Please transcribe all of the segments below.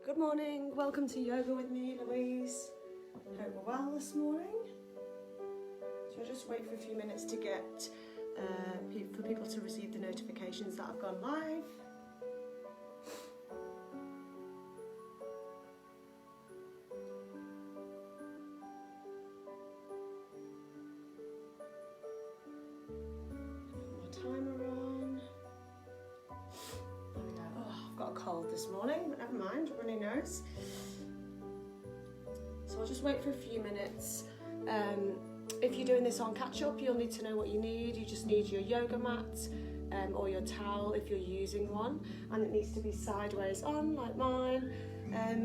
Good morning, welcome to yoga with me, Louise. Hope we're well this morning. So I'll just wait for a few minutes to get for people to receive the notifications that I've gone live. Timer on. There we go. Oh, I've got a cold this morning, but never mind, runny nose. So I'll just wait for a few minutes. If you're doing this on catch up, you'll need to know what you need. You just need your yoga mat or your towel if you're using one, and it needs to be sideways on like mine.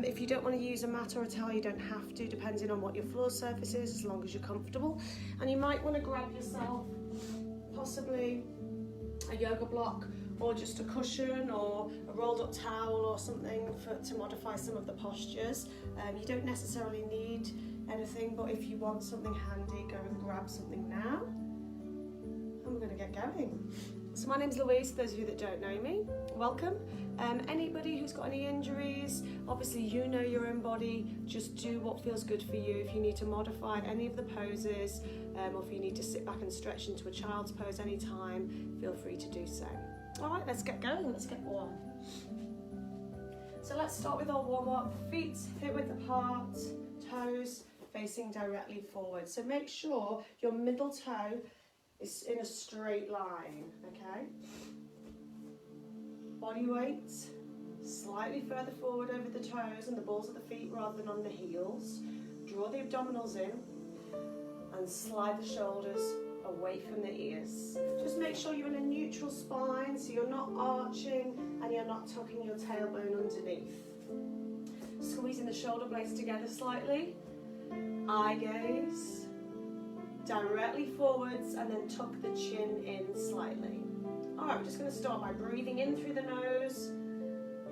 If you don't want to use a mat or a towel, you don't have to, depending on what your floor surface is, as long as you're comfortable. And you might want to grab yourself possibly a yoga block or just a cushion or a rolled up towel or something to modify some of the postures. You don't necessarily need anything, but if you want something handy, go and grab something now. And we're going to get going. So my name's Louise, for those of you that don't know me, welcome. Anybody who's got any injuries, obviously you know your own body, just do what feels good for you. If you need to modify any of the poses, or if you need to sit back and stretch into a child's pose anytime, feel free to do so. All right, let's get going, let's get warm. So let's start with our warm up. Feet hip width apart, toes facing directly forward. So make sure your middle toe is in a straight line, okay? Body weight slightly further forward over the toes and the balls of the feet rather than on the heels. Draw the abdominals in and slide the shoulders away from the ears. Just make sure you're in a neutral spine, so you're not arching and you're not tucking your tailbone underneath. Squeezing the shoulder blades together slightly. Eye gaze directly forwards and then tuck the chin in slightly. Alright, we're just going to start by breathing in through the nose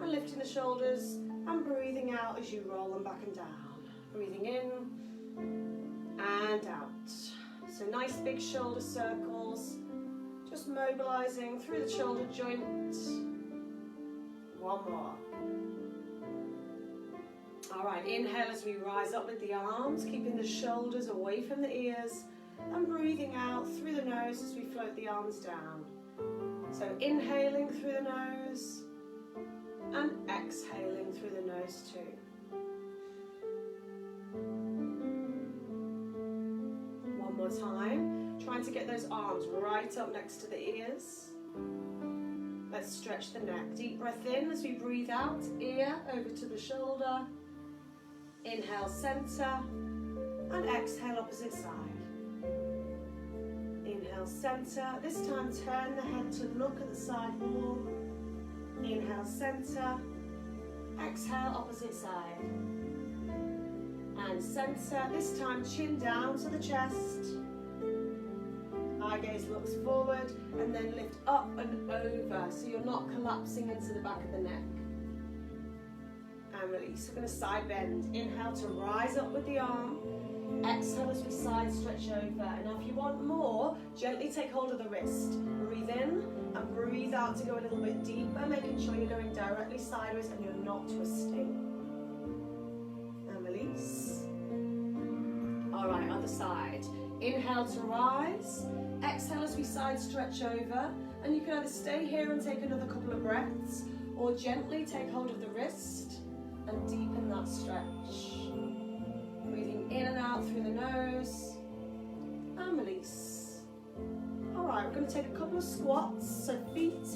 and lifting the shoulders and breathing out as you roll them back and down. Breathing in and out. So nice big shoulder circles, just mobilizing through the shoulder joint. One more. All right, inhale as we rise up with the arms, keeping the shoulders away from the ears, and breathing out through the nose as we float the arms down. So inhaling through the nose and exhaling through the nose too. One more time, trying to get those arms right up next to the ears. Let's stretch the neck. Deep breath in as we breathe out, ear over to the shoulder. Inhale, center, and exhale, opposite side. Inhale, center. This time, turn the head to look at the side wall. Inhale, center. Exhale, opposite side. And center. This time, chin down to the chest. Eye gaze looks forward, and then lift up and over, so you're not collapsing into the back of the neck. And release. We're going to side bend. Inhale to rise up with the arm. Exhale as we side stretch over. And now if you want more, gently take hold of the wrist. Breathe in and breathe out to go a little bit deeper, making sure you're going directly sideways and you're not twisting. And release. All right, other side. Inhale to rise. Exhale as we side stretch over. And you can either stay here and take another couple of breaths, or gently take hold of the wrist and deepen that stretch. Breathing in and out through the nose and release. Alright, we're going to take a couple of squats, so feet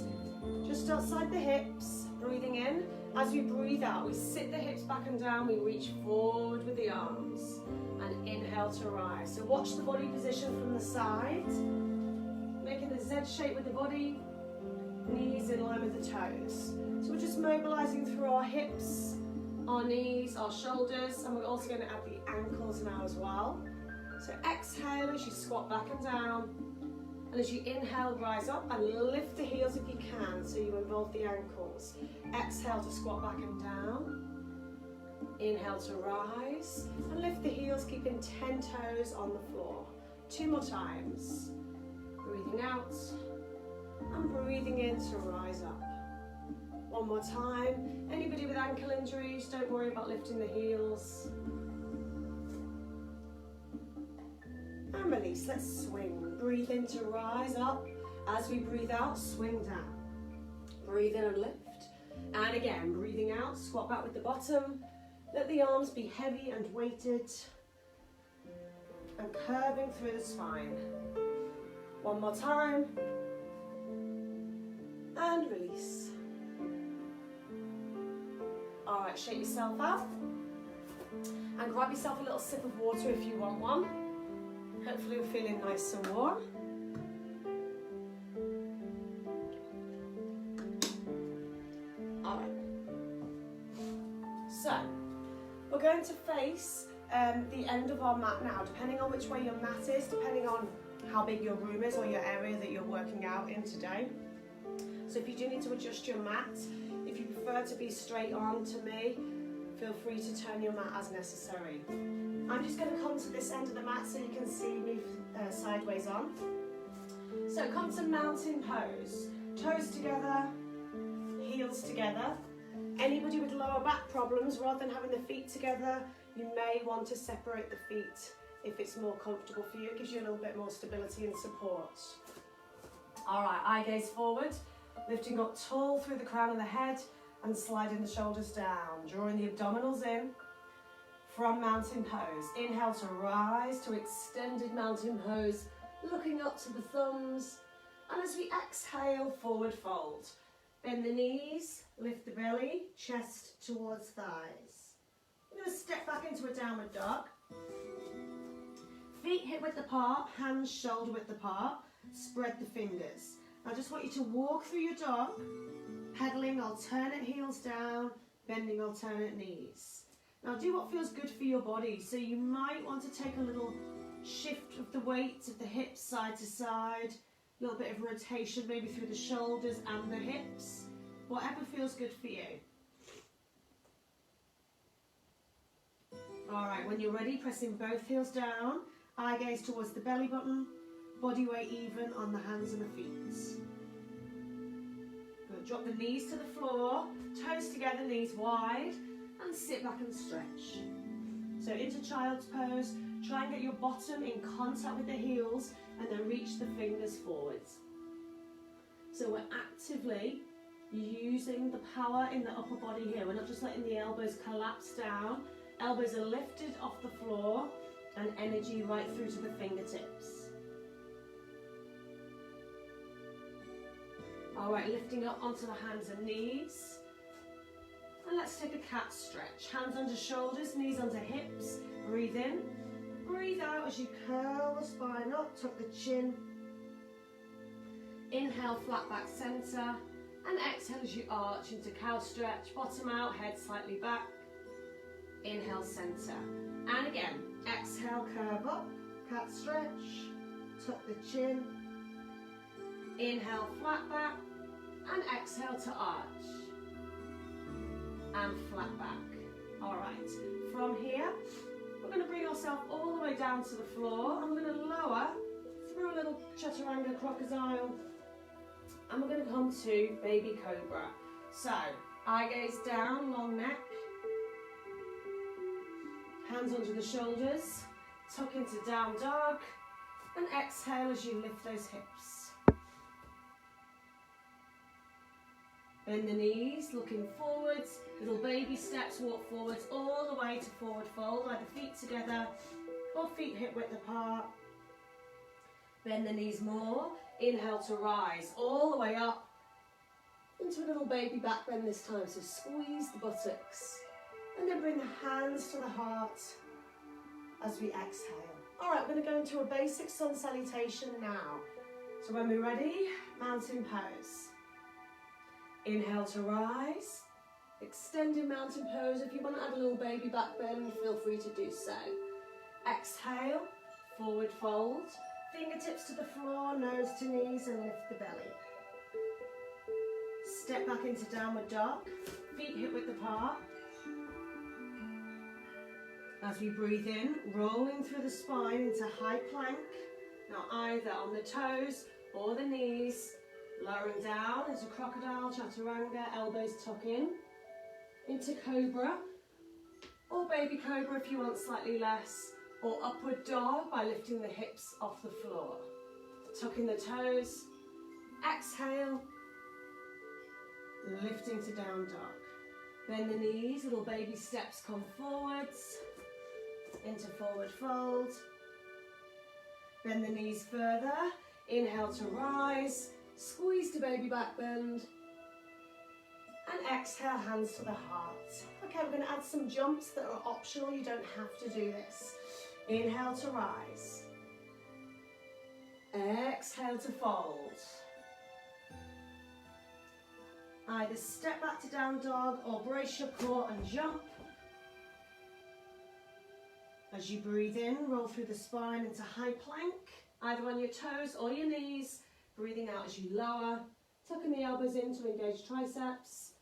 just outside the hips, breathing in. As we breathe out, we sit the hips back and down, we reach forward with the arms and inhale to rise. So watch the body position from the side, making the Z shape with the body, knees in line with the toes. So we're just mobilizing through our hips, our knees, our shoulders, and we're also going to add the ankles now as well. So exhale as you squat back and down, and as you inhale, rise up and lift the heels if you can, so you involve the ankles. Exhale to squat back and down. Inhale to rise, and lift the heels, keeping 10 toes on the floor. 2 more times. Breathing out, and breathing in to rise up. One more time. Anybody with ankle injuries, don't worry about lifting the heels. And release, let's swing. Breathe in to rise up. As we breathe out, swing down. Breathe in and lift. And again, breathing out, squat back with the bottom. Let the arms be heavy and weighted. And curving through the spine. One more time. And release. All right, shake yourself out. And grab yourself a little sip of water if you want one. Hopefully you're feeling nice and warm. All right. So, we're going to face the end of our mat now, depending on which way your mat is, depending on how big your room is or your area that you're working out in today. So if you do need to adjust your mat, if you prefer to be straight on to me, feel free to turn your mat as necessary. I'm just going to come to this end of the mat so you can see me sideways on. So come to mountain pose. Toes together, heels together. Anybody with lower back problems, rather than having the feet together, you may want to separate the feet if it's more comfortable for you. It gives you a little bit more stability and support. All right, eye gaze forward, lifting up tall through the crown of the head and sliding the shoulders down, drawing the abdominals in from mountain pose. Inhale to rise to extended mountain pose, looking up to the thumbs. And as we exhale, forward fold. Bend the knees, lift the belly, chest towards thighs. We're going to step back into a downward dog. Feet hip width apart, hands shoulder width apart. Spread the fingers. I just want you to walk through your dog, pedaling alternate heels down, bending alternate knees. Now do what feels good for your body. So you might want to take a little shift of the weight of the hips side to side, a little bit of rotation maybe through the shoulders and the hips, whatever feels good for you. All right, when you're ready, pressing both heels down, eye gaze towards the belly button, body weight even on the hands and the feet. Good. Drop the knees to the floor, toes together, knees wide, and sit back and stretch. So into child's pose, try and get your bottom in contact with the heels and then reach the fingers forwards. So we're actively using the power in the upper body here. We're not just letting the elbows collapse down. Elbows are lifted off the floor and energy right through to the fingertips. All right, lifting up onto the hands and knees. And let's take a cat stretch. Hands under shoulders, knees under hips. Breathe in. Breathe out as you curl the spine up, tuck the chin. Inhale, flat back center. And exhale as you arch into cow stretch. Bottom out, head slightly back. Inhale, center. And again, exhale, curve up, cat stretch. Tuck the chin. Inhale, flat back. And exhale to arch. And flat back. All right, from here, we're going to bring ourselves all the way down to the floor. I'm going to lower through a little chaturanga crocodile. And we're going to come to baby cobra. So, eye gaze down, long neck. Hands under the shoulders. Tuck into down dog. And exhale as you lift those hips. Bend the knees, looking forwards. Little baby steps, walk forwards all the way to forward fold. Either feet together or feet hip width apart. Bend the knees more. Inhale to rise all the way up into a little baby back bend this time. So squeeze the buttocks and then bring the hands to the heart as we exhale. All right, we're going to go into a basic sun salutation now. So when we're ready, mountain pose. Inhale to rise. Extended mountain pose. If you want to add a little baby back bend, feel free to do so. Exhale, forward fold. Fingertips to the floor, nose to knees, and lift the belly. Step back into downward dog. Feet hip width apart. As we breathe in, rolling through the spine into high plank. Now either on the toes or the knees, Lowering down into crocodile, chaturanga, elbows tuck in, into cobra, or baby cobra if you want slightly less, or upward dog by lifting the hips off the floor. Tucking the toes, exhale, lifting to down dog. Bend the knees, little baby steps come forwards, into forward fold. Bend the knees further, inhale to rise, squeeze to baby back bend, and exhale, hands to the heart. Okay, we're going to add some jumps that are optional, you don't have to do this. Inhale to rise, exhale to fold. Either step back to down dog or brace your core and jump. As you breathe in, roll through the spine into high plank, either on your toes or your knees. Breathing out as you lower, tucking the elbows in to engage triceps.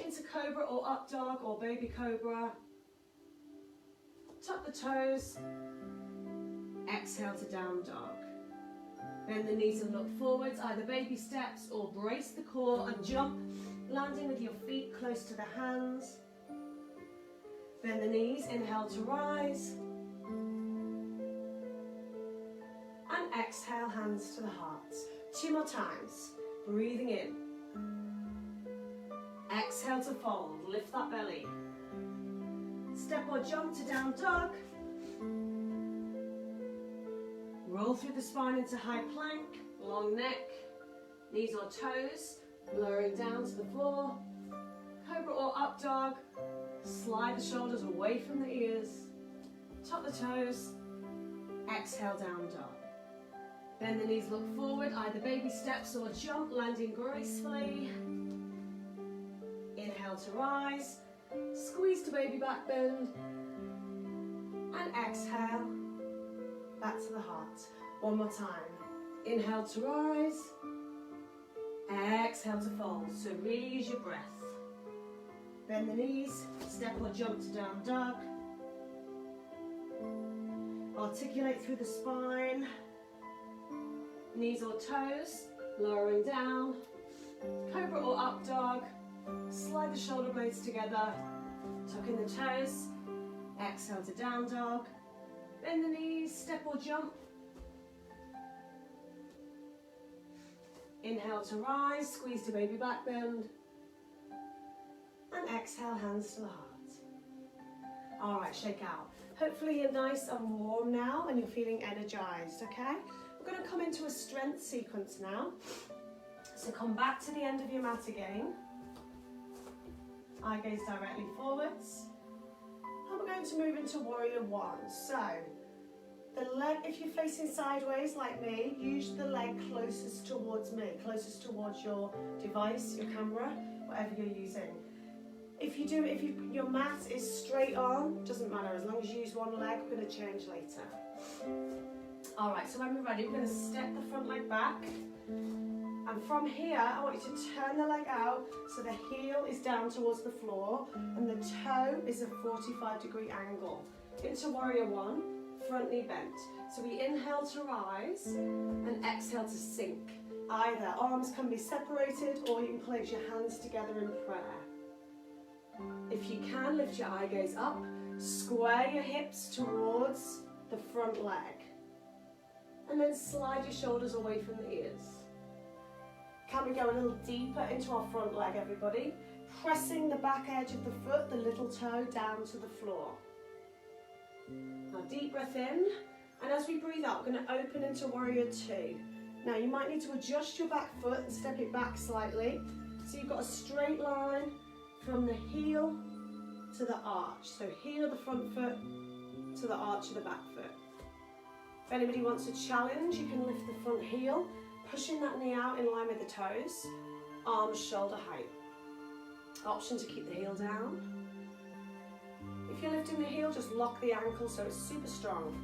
Into cobra or up dog or baby cobra. Tuck the toes, exhale to down dog. Bend the knees and look forwards, either baby steps or brace the core and jump, landing with your feet close to the hands. Bend the knees, inhale to rise. And exhale, hands to the heart. 2 more times. Breathing in. Exhale to fold, lift that belly. Step or jump to down dog. Roll through the spine into high plank, long neck, knees or toes, lowering down to the floor. Cobra or up dog, slide the shoulders away from the ears, tuck the toes, exhale down dog. Bend the knees, look forward, either baby steps or jump, landing gracefully. Inhale to rise, squeeze to baby back bend, and exhale, back to the heart. 1 more time. Inhale to rise, exhale to fold. So really use your breath. Bend the knees, step or jump to down dog. Articulate through the spine. Knees or toes, lowering down. Cobra or up dog. Slide the shoulder blades together. Tuck in the toes. Exhale to down dog. Bend the knees, step or jump. Inhale to rise, squeeze to baby back bend. And exhale, hands to the heart. All right, shake out. Hopefully you're nice and warm now and you're feeling energized, okay? We're going to come into a strength sequence now. So come back to the end of your mat again. Eye gaze directly forwards. And we're going to move into warrior one. So the leg, if you're facing sideways like me, use the leg closest towards me, closest towards your device, your camera, whatever you're using. If your mat is straight on, doesn't matter, as long as you use one leg. We're going to change later. All right, so when we're ready, we're going to step the front leg back. And from here, I want you to turn the leg out so the heel is down towards the floor and the toe is a 45-degree angle. Into warrior one, front knee bent. So we inhale to rise and exhale to sink. Either arms can be separated or you can place your hands together in prayer. If you can, lift your eye gaze up, square your hips towards the front leg, and then slide your shoulders away from the ears. Can we go a little deeper into our front leg, everybody? Pressing the back edge of the foot, the little toe, down to the floor. Now deep breath in, and as we breathe out, we're going to open into warrior two. Now you might need to adjust your back foot and step it back slightly. So you've got a straight line from the heel to the arch. So heel of the front foot to the arch of the back foot. If anybody wants a challenge, you can lift the front heel, pushing that knee out in line with the toes, arms shoulder height. Option to keep the heel down. If you're lifting the heel, just lock the ankle so it's super strong.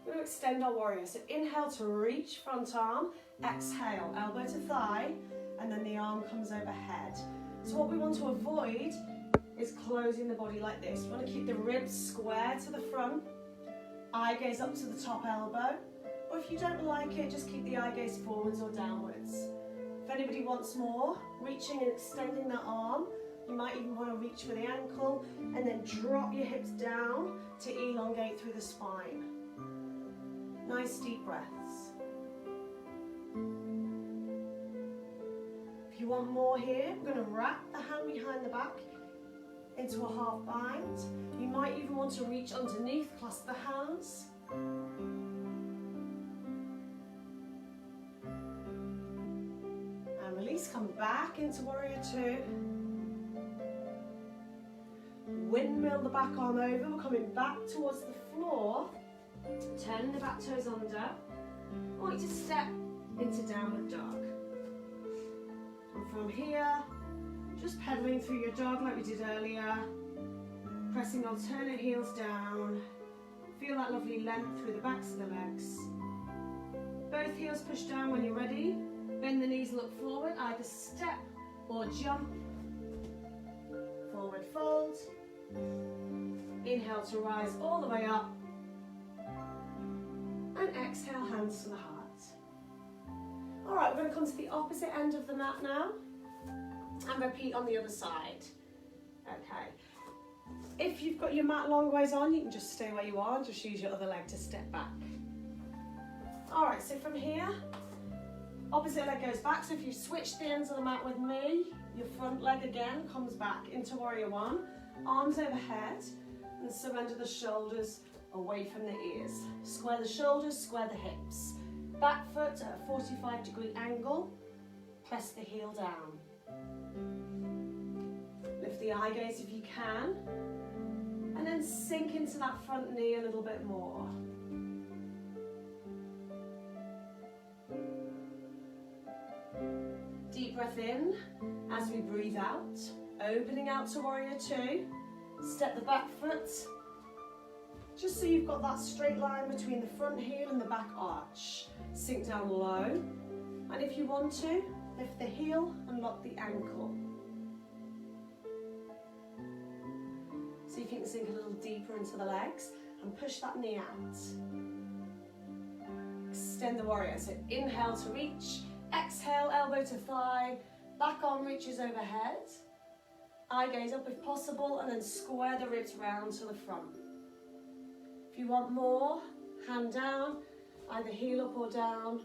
We're going to extend our warrior. So inhale to reach front arm, exhale, elbow to thigh, and then the arm comes overhead. So what we want to avoid is closing the body like this. We want to keep the ribs square to the front, eye gaze up to the top elbow, Or if you don't like it, just keep the eye gaze forwards or downwards. If anybody wants more, reaching and extending that arm, you might even want to reach for the ankle and then drop your hips down to elongate through the spine. Nice deep breaths. If you want more here, we're going to wrap the hand behind the back into a half bind. You might even want to reach underneath, clasp the hands. And release, come back into warrior two. Windmill the back arm over, we're coming back towards the floor, turning the back toes under. I want you to step into downward dog. And from here, just pedaling through your dog like we did earlier, pressing alternate heels down. Feel that lovely length through the backs of the legs. Both heels push down when you're ready. Bend the knees, look forward, either step or jump. Forward fold. Inhale to rise all the way up. And exhale, hands to the heart. All right, we're going to come to the opposite end of the mat now. And repeat on the other side. Okay. If you've got your mat long ways on, you can just stay where you are and just use your other leg to step back. All right, so from here, opposite leg goes back. So if you switch the ends of the mat with me, your front leg again comes back into warrior one. Arms overhead and surrender the shoulders away from the ears. Square the shoulders, square the hips. Back foot at a 45-degree angle. Press the heel down. Lift the eye gaze if you can. And then sink into that front knee a little bit more. Deep breath in as we breathe out. Opening out to warrior two. Step the back foot. Just so you've got that straight line between the front heel and the back arch. Sink down low. And if you want to, lift the heel and lock the ankle. See if you can sink a little deeper into the legs and push that knee out. Extend the warrior. So inhale to reach. Exhale, elbow to thigh. Back arm reaches overhead. Eye gaze up if possible, and then square the ribs round to the front. If you want more, hand down, either heel up or down,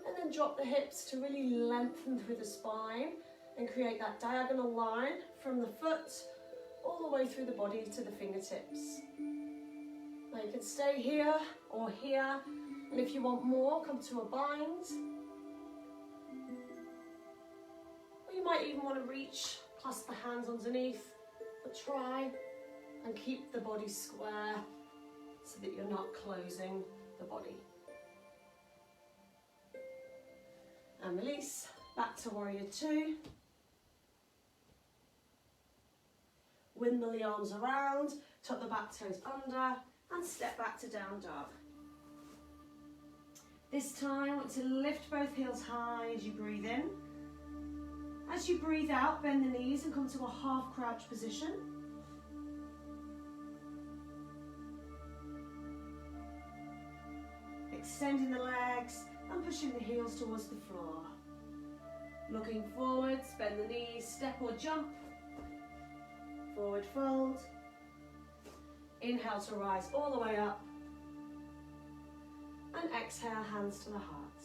and then drop the hips to really lengthen through the spine and create that diagonal line from the foot all the way through the body to the fingertips. Now you can stay here or here, and if you want more, come to a bind. Or you might even want to reach, clasp the hands underneath, but try and keep the body square so that you're not closing the body. And release, back to warrior two. Windmill the arms around, tuck the back toes under, and step back to down dog. This time, I want to lift both heels high as you breathe in. As you breathe out, bend the knees and come to a half crouch position. Extending the legs and pushing the heels towards the floor. Looking forwards, bend the knees, step or jump. Forward fold. Inhale to rise all the way up. And exhale, hands to the heart.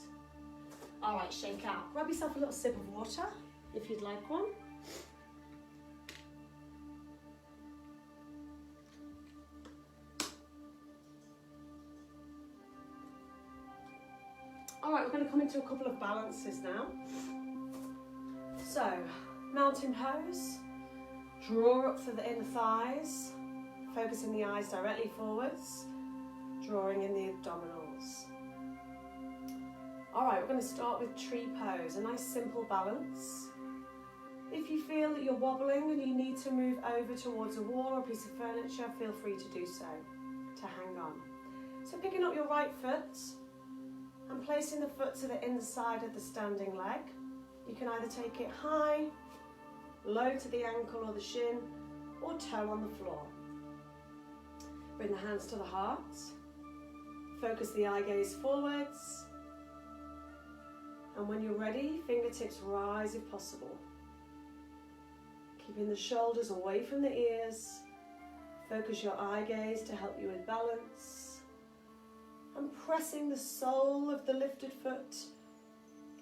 All right, shake out. Grab yourself a little sip of water if you'd like one. All right, we're going to come into a couple of balances now. So, mountain pose. Draw up through the inner thighs, focusing the eyes directly forwards, drawing in the abdominals. All right, we're going to start with tree pose, a nice simple balance. If you feel that you're wobbling and you need to move over towards a wall or a piece of furniture, feel free to do so, to hang on. So picking up your right foot and placing the foot to the inside of the standing leg. You can either take it high, low to the ankle or the shin, or toe on the floor. Bring the hands to the heart. Focus the eye gaze forwards. And when you're ready, fingertips rise if possible. Keeping the shoulders away from the ears. Focus your eye gaze to help you with balance. And pressing the sole of the lifted foot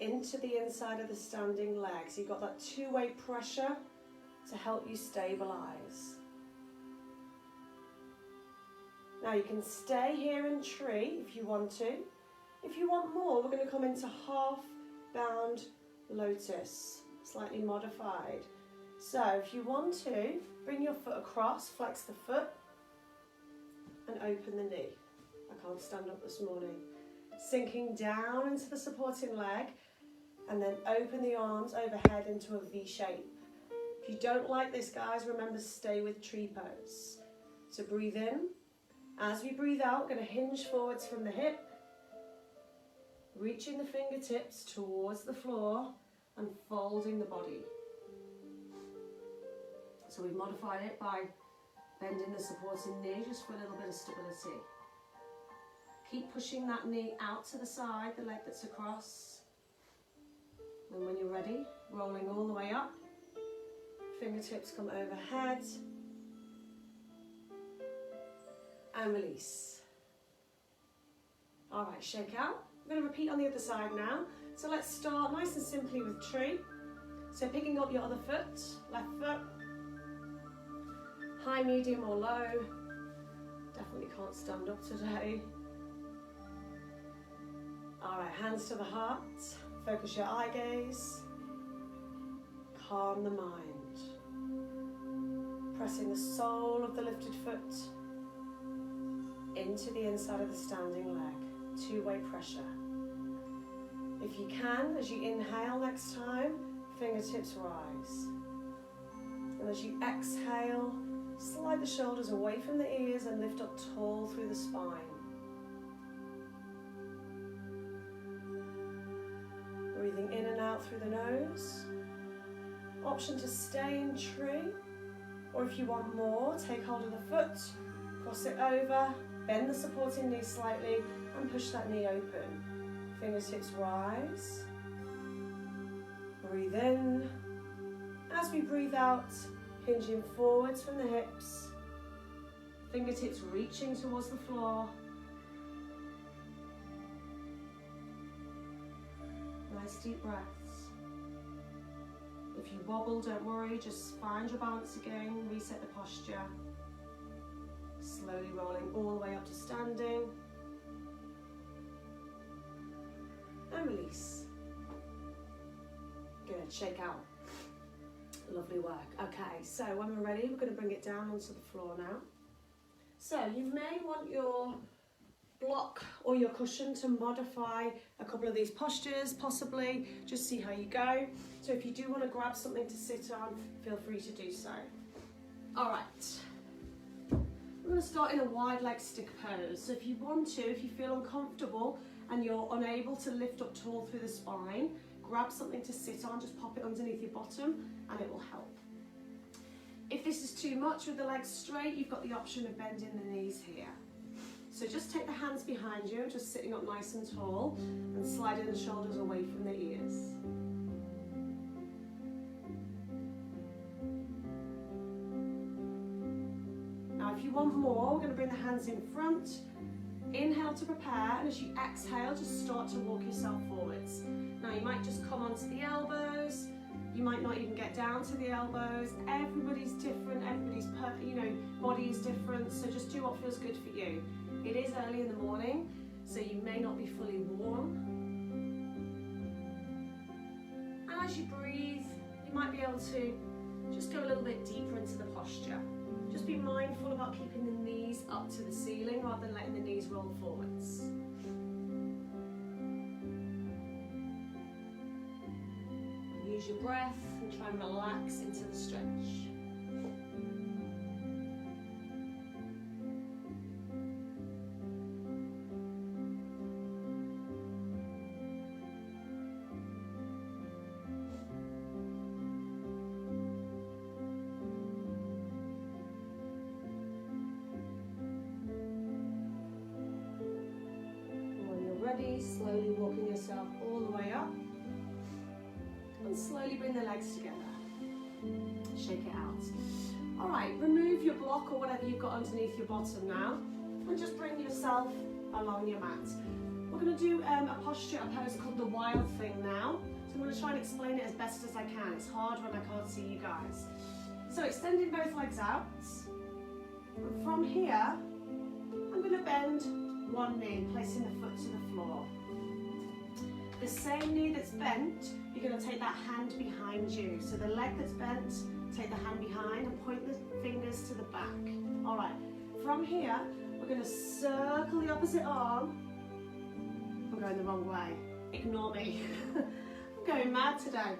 into the inside of the standing leg. So you've got that two-way pressure to help you stabilize. Now you can stay here in tree if you want to. If you want more, we're going to come into half bound lotus, slightly modified. So if you want to, bring your foot across, flex the foot and open the knee. I can't stand up this morning. Sinking down into the supporting leg and then open the arms overhead into a V shape. If you don't like this, guys, remember stay with tree pose. So breathe in. As we breathe out, we're going to hinge forwards from the hip, reaching the fingertips towards the floor and folding the body. So we've modified it by bending the supporting knee just for a little bit of stability. Keep pushing that knee out to the side, the leg that's across. And when you're ready, rolling all the way up. Fingertips come overhead. And release. All right, shake out. We're going to repeat on the other side now. So let's start nice and simply with tree. So picking up your other foot, left foot. High, medium or low. Definitely can't stand up today. All right, hands to the heart. Focus your eye gaze. Calm the mind. Pressing the sole of the lifted foot into the inside of the standing leg. Two-way pressure. If you can, as you inhale next time, fingertips rise. And as you exhale, slide the shoulders away from the ears and lift up tall through the spine. Breathing in and out through the nose. Option to stay in tree, or if you want more, take hold of the foot, cross it over, bend the supporting knee slightly and push that knee open. Fingertips rise. Breathe in. As we breathe out, hinging forwards from the hips. Fingertips reaching towards the floor. Nice deep breaths. If you wobble, don't worry, just find your balance again, reset the posture. Slowly rolling all the way up to standing. And release. Good, shake out. Lovely work. Okay, so when we're ready, we're going to bring it down onto the floor now. So you may want your block or your cushion to modify a couple of these postures, possibly. Just see how you go. So if you do want to grab something to sit on, feel free to do so. All right. We're going to start in a wide leg stick pose. So if you want to, if you feel uncomfortable and you're unable to lift up tall through the spine, grab something to sit on, just pop it underneath your bottom and it will help. If this is too much with the legs straight, you've got the option of bending the knees here. So just take the hands behind you, just sitting up nice and tall and sliding the shoulders away from the ears. Now if you want more, we're going to bring the hands in front. Inhale to prepare, and as you exhale, just start to walk yourself forwards. Now you might just come onto the elbows, you might not even get down to the elbows. Everybody's different, everybody's body is different, so just do what feels good for you. It is early in the morning, so you may not be fully warm. And as you breathe, you might be able to just go a little bit deeper into the posture. Just be mindful about keeping the knees up to the ceiling rather than letting the knees roll forwards. Use your breath and try and relax into the stretch. ready, slowly walking yourself all the way up. And slowly bring the legs together. Shake it out. All right, remove your block or whatever you've got underneath your bottom now. And just bring yourself along your mat. We're going to do a posture, a pose called the wild thing now. So I'm going to try and explain it as best as I can. It's hard when I can't see you guys. So extending both legs out. And from here, I'm going to bend one knee, placing the foot to the floor. The same knee that's bent, you're going to take that hand behind you. So the leg that's bent, take the hand behind and point the fingers to the back. All right, from here, we're going to circle the opposite arm. I'm going the wrong way. Ignore me. I'm going mad today.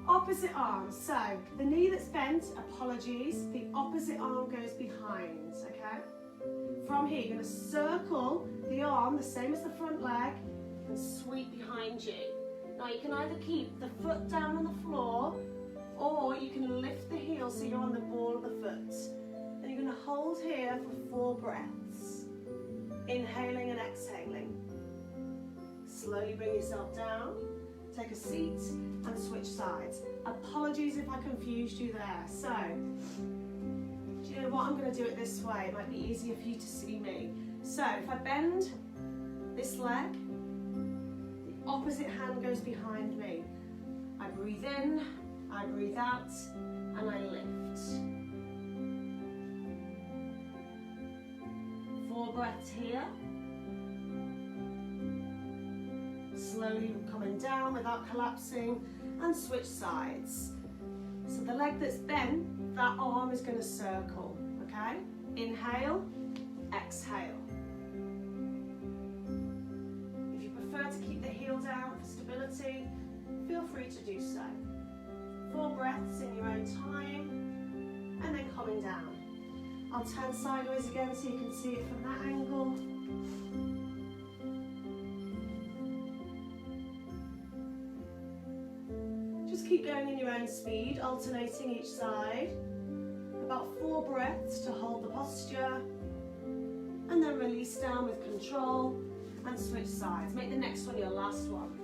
Opposite arm. So the knee that's bent, apologies, the opposite arm goes behind, okay? From here, you're going to circle the arm, the same as the front leg, and sweep behind you. Now you can either keep the foot down on the floor, or you can lift the heel so you're on the ball of the foot. And you're going to hold here for 4 breaths. Inhaling and exhaling. Slowly bring yourself down, take a seat and switch sides. Apologies if I confused you there. So, do you know what? I'm going to do it this way. It might be easier for you to see me. So, if I bend this leg, the opposite hand goes behind me. I breathe in, I breathe out, and I lift. 4 breaths here. Slowly coming down without collapsing, and switch sides. So the leg that's bent, that arm is going to circle, okay? Inhale, exhale. If you prefer to keep the heel down for stability, feel free to do so. 4 breaths in your own time, and then coming down. I'll turn sideways again so you can see it from that angle. Just keep going in your own speed, alternating each side. About 4 breaths to hold the posture, and then release down with control and switch sides. Make the next one your last one.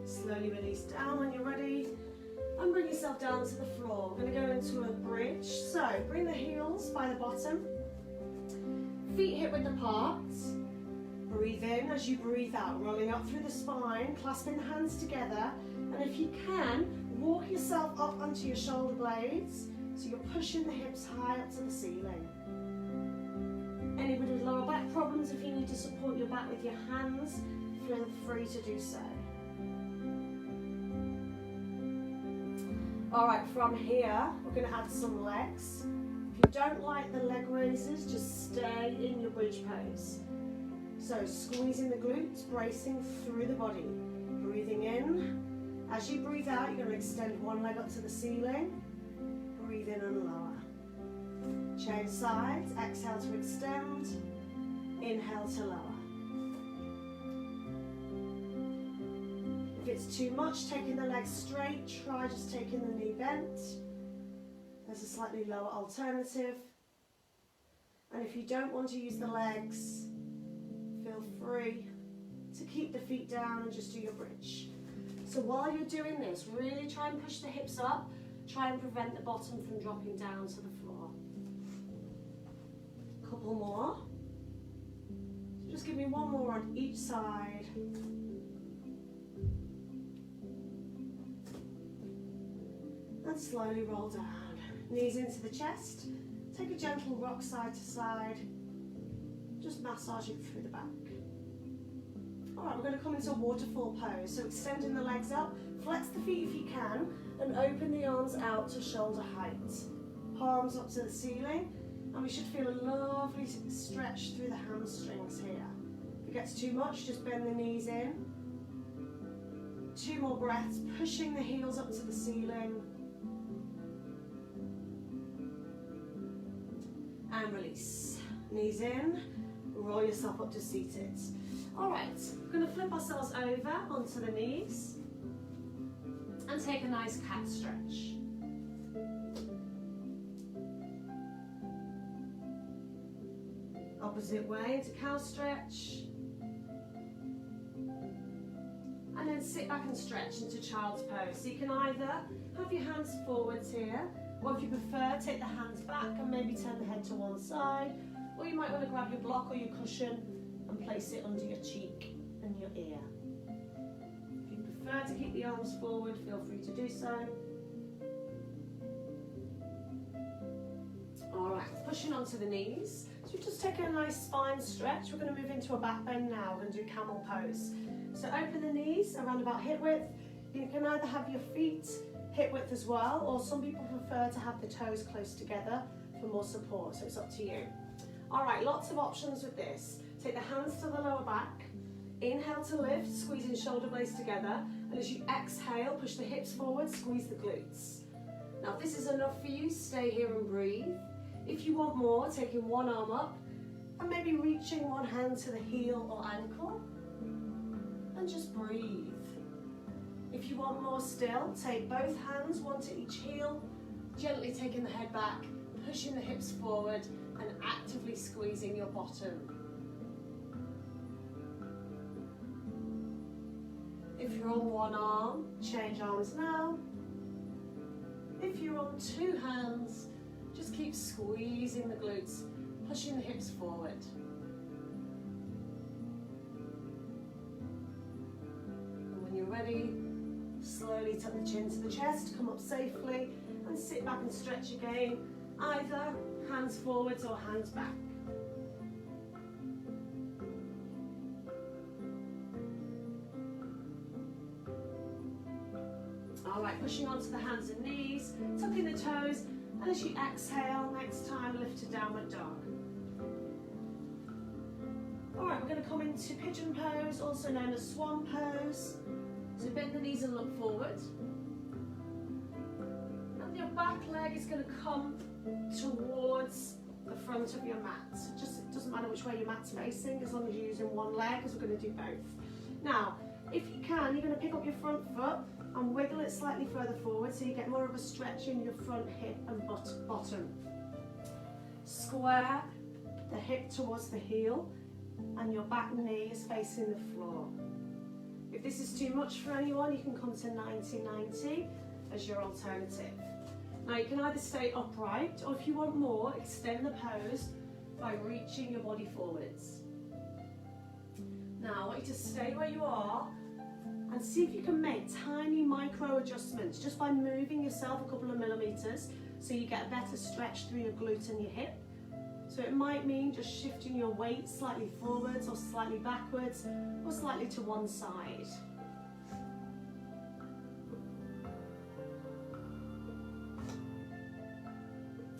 Slowly release down when you're ready, and bring yourself down to the floor. We're going to go into a bridge. So bring the heels by the bottom, feet hip width apart. Breathe in as you breathe out, rolling up through the spine, clasping the hands together, and if you can, walk yourself up onto your shoulder blades, so you're pushing the hips high up to the ceiling. Anybody with lower back problems, if you need to support your back with your hands, feel free to do so. All right, from here, we're going to add some legs. If you don't like the leg raises, just stay in your bridge pose. So squeezing the glutes, bracing through the body. Breathing in. As you breathe out, you're going to extend one leg up to the ceiling. Breathe in and lower. Change sides, exhale to extend. Inhale to lower. If it's too much, taking the legs straight, try just taking the knee bent. There's a slightly lower alternative. And if you don't want to use the legs, feel free to keep the feet down and just do your bridge. So while you're doing this, really try and push the hips up. Try and prevent the bottom from dropping down to the floor. Couple more. So just give me one more on each side. And slowly roll down. Knees into the chest. Take a gentle rock side to side. Just massaging through the back. Alright, we're going to come into a waterfall pose. So extending the legs up, flex the feet if you can, and open the arms out to shoulder height. Palms up to the ceiling, and we should feel a lovely stretch through the hamstrings here. If it gets too much, just bend the knees in. 2 more breaths, pushing the heels up to the ceiling. And release. Knees in, roll yourself up to seated. All right, we're going to flip ourselves over onto the knees and take a nice cat stretch. Opposite way into cow stretch. And then sit back and stretch into child's pose. So you can either have your hands forwards here, or if you prefer, take the hands back and maybe turn the head to one side, or you might want to grab your block or your cushion and place it under your cheek and your ear. If you prefer to keep the arms forward, feel free to do so. Alright, pushing onto the knees. So we've just taken a nice spine stretch. We're going to move into a back bend now. We're going to do camel pose. So open the knees around about hip width. You can either have your feet hip width as well, or some people prefer to have the toes close together for more support, so it's up to you. Alright, lots of options with this. Take the hands to the lower back. Inhale to lift, squeezing shoulder blades together. And as you exhale, push the hips forward, squeeze the glutes. Now if this is enough for you, stay here and breathe. If you want more, taking one arm up and maybe reaching one hand to the heel or ankle and just breathe. If you want more still, take both hands, one to each heel, gently taking the head back, pushing the hips forward and actively squeezing your bottom. If you're on one arm, change arms now. If you're on two hands, just keep squeezing the glutes, pushing the hips forward. And when you're ready, slowly tuck the chin to the chest, come up safely and sit back and stretch again, either hands forwards or hands back. Alright, pushing onto the hands and knees, tucking the toes, and as you exhale, next time lift to downward dog. Alright, we're going to come into pigeon pose, also known as swan pose. So bend the knees and look forward. And your back leg is going to come towards the front of your mat. It doesn't matter which way your mat's facing, as long as you're using one leg, because we're going to do both. Now, if you can, you're going to pick up your front foot and wiggle it slightly further forward so you get more of a stretch in your front hip and bottom. Square the hip towards the heel and your back knee is facing the floor. If this is too much for anyone, you can come to 90-90 as your alternative. Now you can either stay upright, or if you want more, extend the pose by reaching your body forwards. Now I want you to stay where you are and see if you can make tiny micro adjustments just by moving yourself a couple of millimeters so you get a better stretch through your glute and your hip. So it might mean just shifting your weight slightly forwards or slightly backwards or slightly to one side.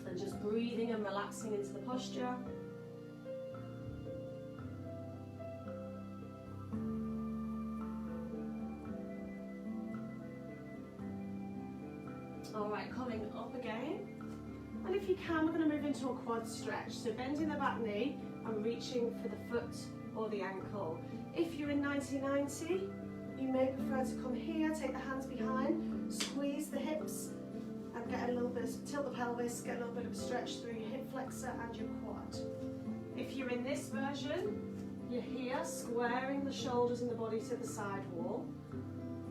And just breathing and relaxing into the posture. Alright, coming up again. And if you can, we're going to move into a quad stretch. So bending the back knee and reaching for the foot or the ankle. If you're in 90-90, you may prefer to come here, take the hands behind, squeeze the hips and get a little bit, tilt the pelvis, get a little bit of a stretch through your hip flexor and your quad. If you're in this version, you're here, squaring the shoulders and the body to the side wall.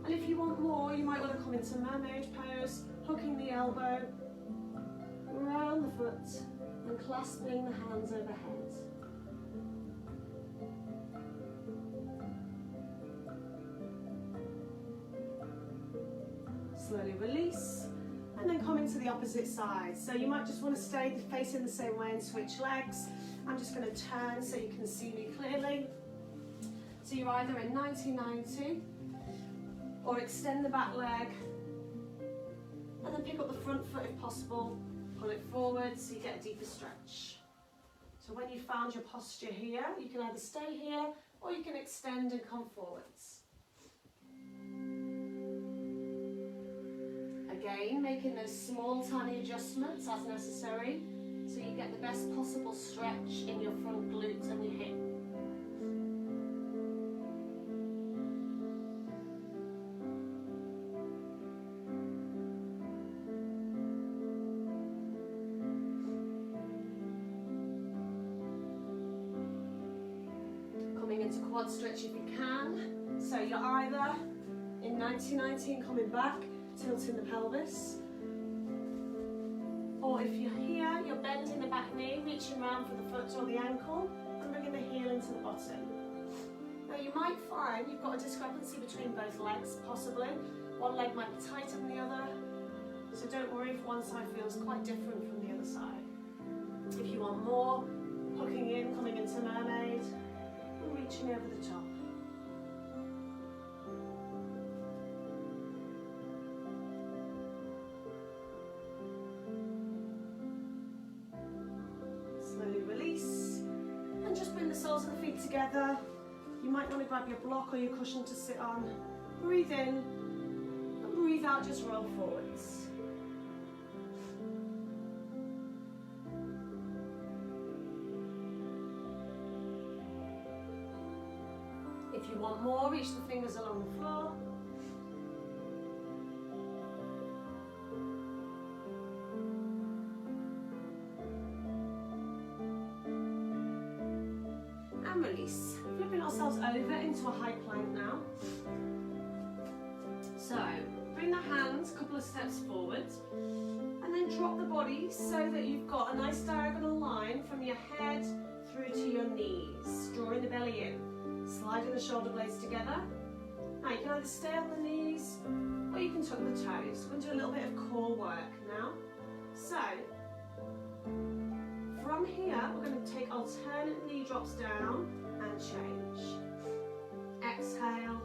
And if you want more, you might want to come into mermaid pose, hooking the elbow around the foot and clasping the hands overhead. Slowly release and then come into the opposite side. So you might just want to stay facing the same way and switch legs. I'm just going to turn so you can see me clearly. So you're either in 90-90 or extend the back leg and then pick up the front foot if possible, pull it forward so you get a deeper stretch. So when you've found your posture here, you can either stay here or you can extend and come forwards. Again, making those small tiny adjustments as necessary so you get the best possible stretch in your front glutes and your hip. quad stretch if you can. So you're either in 1919 coming back, tilting the pelvis, or if you're here, you're bending the back knee, reaching around for the foot or the ankle, and bringing the heel into the bottom. Now you might find you've got a discrepancy between both legs, possibly. One leg might be tighter than the other, so don't worry if one side feels quite different from the other side. If you want more, hooking in, coming into mermaid, and reaching over the top. Slowly release, and just bring the soles of the feet together. You might want to grab your block or your cushion to sit on. Breathe in, and breathe out, just roll forwards. If you want more, reach the fingers along the floor. And release. Flipping ourselves over into a high plank now. So, bring the hands a couple of steps forward, and then drop the body so that you've got a nice diagonal line from your head through to your knees, drawing the belly in. Sliding the shoulder blades together. Now you can either stay on the knees or you can tuck the toes. We're going to do a little bit of core work now. So, from here we're going to take alternate knee drops down and change. Exhale,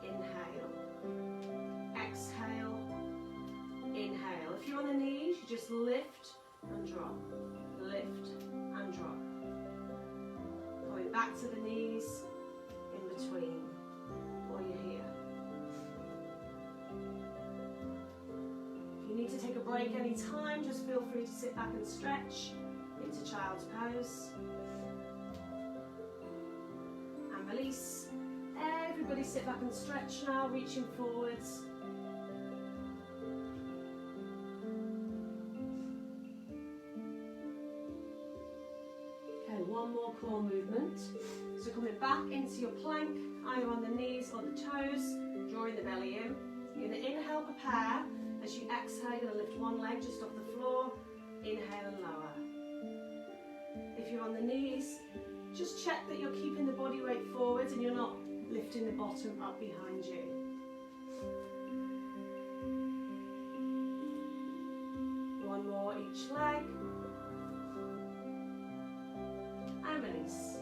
inhale, exhale, inhale. If you're on the knees, you just lift and drop, lift and drop. Going back to the knees, in between, while you're here. If you need to take a break any time, just feel free to sit back and stretch into child's pose. And release. Everybody sit back and stretch now, reaching forwards. One more core movement. So coming back into your plank, either on the knees or the toes, drawing the belly in. You're going to inhale, prepare. As you exhale, you're going to lift one leg just off the floor. Inhale and lower. If you're on the knees, just check that you're keeping the body weight forwards and you're not lifting the bottom up behind you. One more each leg. And release.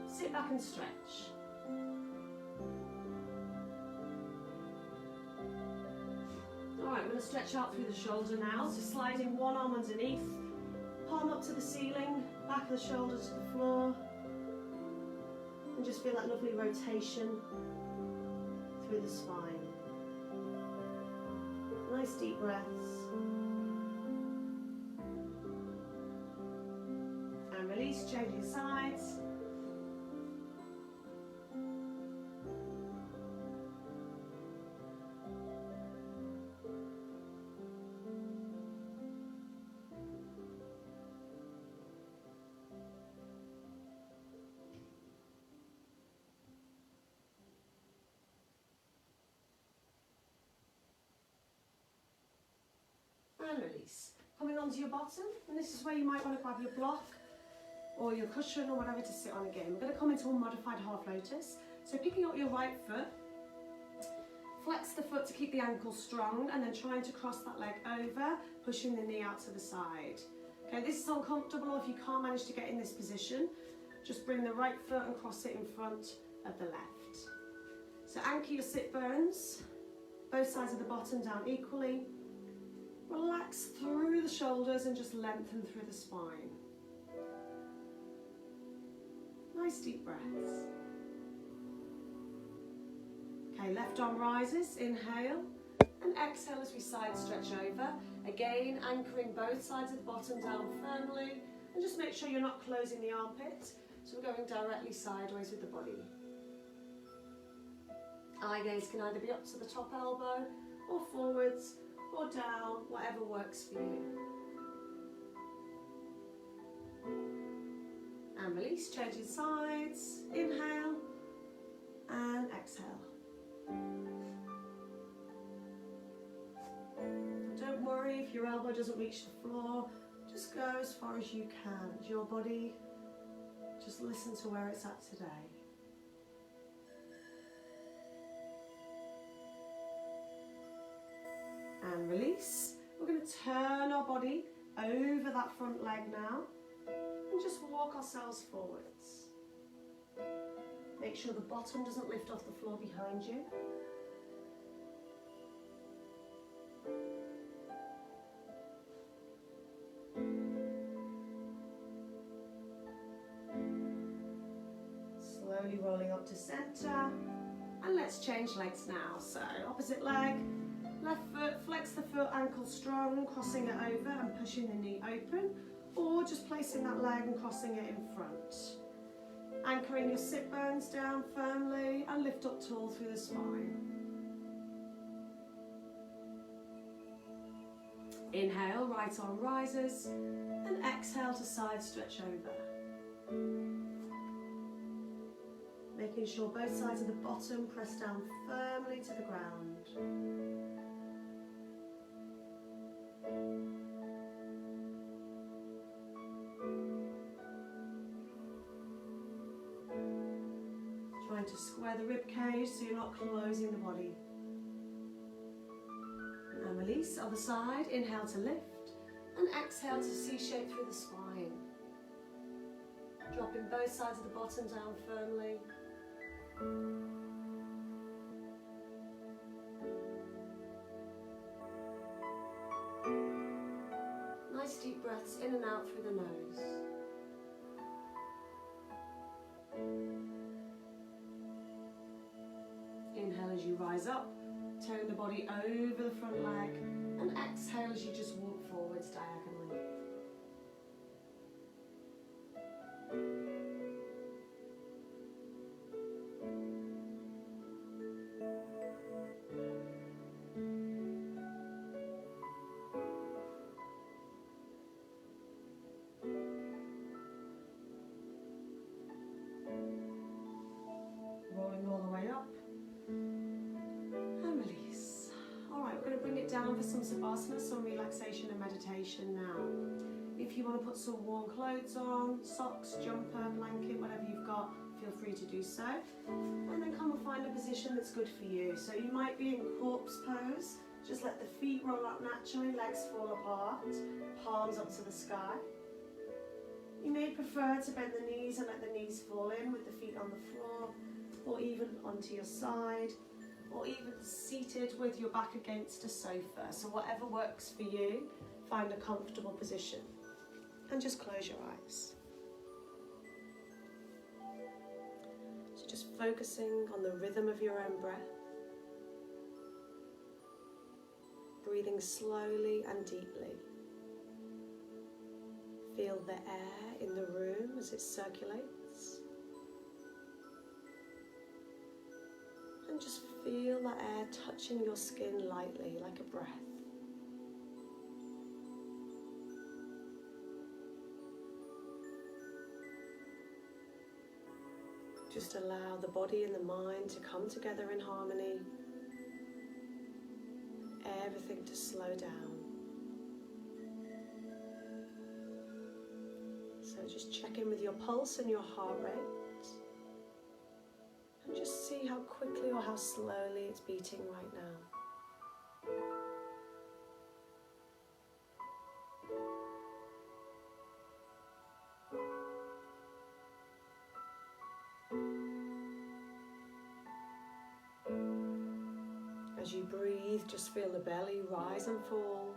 Sit back and stretch. Alright, we're going to stretch out through the shoulder now. So sliding one arm underneath, palm up to the ceiling, back of the shoulder to the floor. And just feel that lovely rotation through the spine. Nice deep breaths. And release, changing sides. And release. Coming onto your bottom, and this is where you might want to grab your block or your cushion or whatever to sit on again. We're going to come into a modified half lotus. So picking up your right foot, flex the foot to keep the ankle strong, and then trying to cross that leg over, pushing the knee out to the side. Okay, this is uncomfortable, or if you can't manage to get in this position, just bring the right foot and cross it in front of the left. So anchor your sit bones, both sides of the bottom down equally. Relax through the shoulders and just lengthen through the spine. Nice deep breaths. Okay, left arm rises, inhale, and exhale as we side stretch over. Again, anchoring both sides of the bottom down firmly, and just make sure you're not closing the armpit, so we're going directly sideways with the body. Eye gaze can either be up to the top elbow, or forwards, or down, whatever works for you. And And release, changing sides. Inhale and exhale. Don't worry if your elbow doesn't reach the floor. Just go as far as you can. It's your body. Just listen to where it's at today. And release. We're going to turn our body over that front leg now and just walk ourselves forwards. Make sure the bottom doesn't lift off the floor behind you. Slowly rolling up to center, and let's change legs now. So opposite leg, left foot, flex the foot, ankle strong, crossing it over and pushing the knee open, or just placing that leg and crossing it in front. Anchoring your sit bones down firmly and lift up tall through the spine. Inhale, right arm rises, and exhale to side stretch over. Making sure both sides of the bottom press down firmly to the ground. Trying to square the rib cage so you're not closing the body. And release, other side. Inhale to lift and exhale to C-shape through the spine. Dropping both sides of the bottom down firmly. Nice deep breaths in and out through the nose. Inhale as you rise up, turn the body over the front leg, and exhale as you just walk forwards diagonally. Rolling all the way up. And release. Alright, we're going to bring it down for some savasana, some relaxation and meditation now. If you want to put some warm clothes on, socks, jumper, blanket, whatever you've got, feel free to do so. And then come and find a position that's good for you. So you might be in corpse pose. Just let the feet roll up naturally, legs fall apart, palms up to the sky. You may prefer to bend the knees and let the knees fall in with the feet on the floor, or even onto your side, or even seated with your back against a sofa. So whatever works for you, find a comfortable position. And just close your eyes. So just focusing on the rhythm of your own breath. Breathing slowly and deeply. Feel the air in the room as it circulates. And just feel that air touching your skin lightly, like a breath. Just allow the body and the mind to come together in harmony. Everything to slow down. So just check in with your pulse and your heart rate. And just see how quickly or how slowly it's beating right now. As you breathe, just feel the belly rise and fall.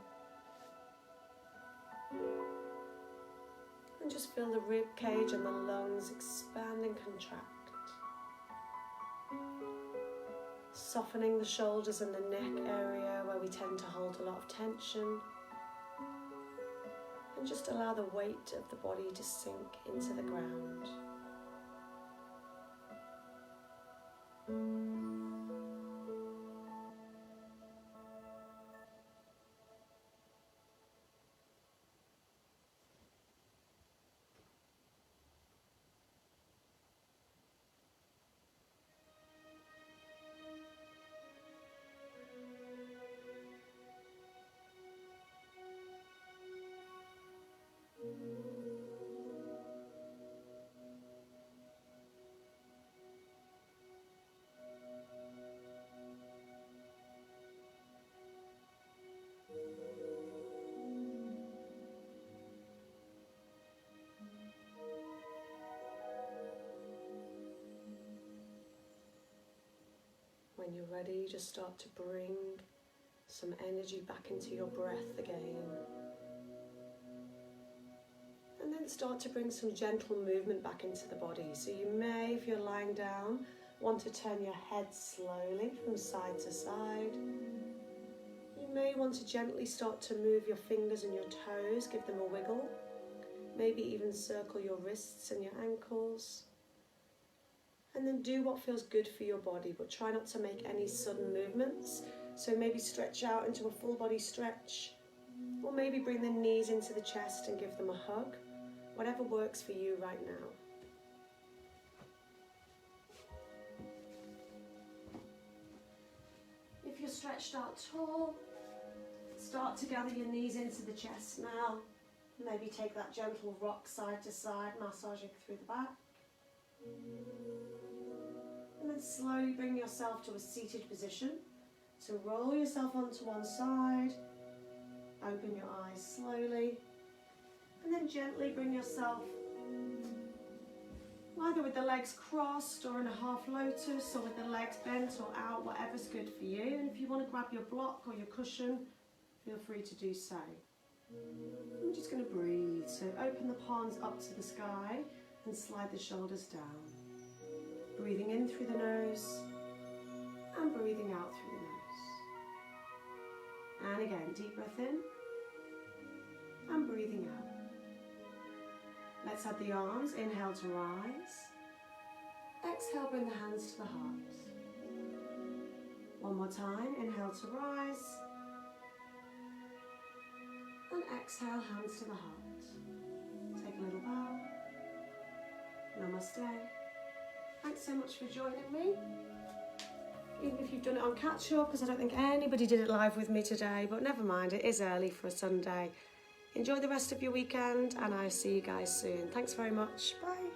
And just feel the rib cage and the lungs expand and contract. Softening the shoulders and the neck area where we tend to hold a lot of tension. And just allow the weight of the body to sink into the ground. When you're ready, just start to bring some energy back into your breath again. And then start to bring some gentle movement back into the body. So you may, if you're lying down, want to turn your head slowly from side to side. You may want to gently start to move your fingers and your toes, give them a wiggle. Maybe even circle your wrists and your ankles. And then do what feels good for your body, but try not to make any sudden movements. So maybe stretch out into a full body stretch, or maybe bring the knees into the chest and give them a hug. Whatever works for you right now. If you're stretched out tall, start to gather your knees into the chest now. Maybe take that gentle rock side to side, massaging through the back. And then slowly bring yourself to a seated position. So roll yourself onto one side, open your eyes slowly, and then gently bring yourself either with the legs crossed or in a half lotus, or with the legs bent or out, whatever's good for you. And if you want to grab your block or your cushion, feel free to do so. I'm just going to breathe. So open the palms up to the sky and slide the shoulders down. Breathing in through the nose and breathing out through the nose. And again, deep breath in and breathing out. Let's add the arms. Inhale to rise. Exhale, bring the hands to the heart. One more time. Inhale to rise. And exhale, hands to the heart. Take a little bow. Namaste. Thanks so much for joining me. Even if you've done it on catch up, because I don't think anybody did it live with me today, but never mind, it is early for a Sunday. Enjoy the rest of your weekend, and I'll see you guys soon. Thanks very much. Bye.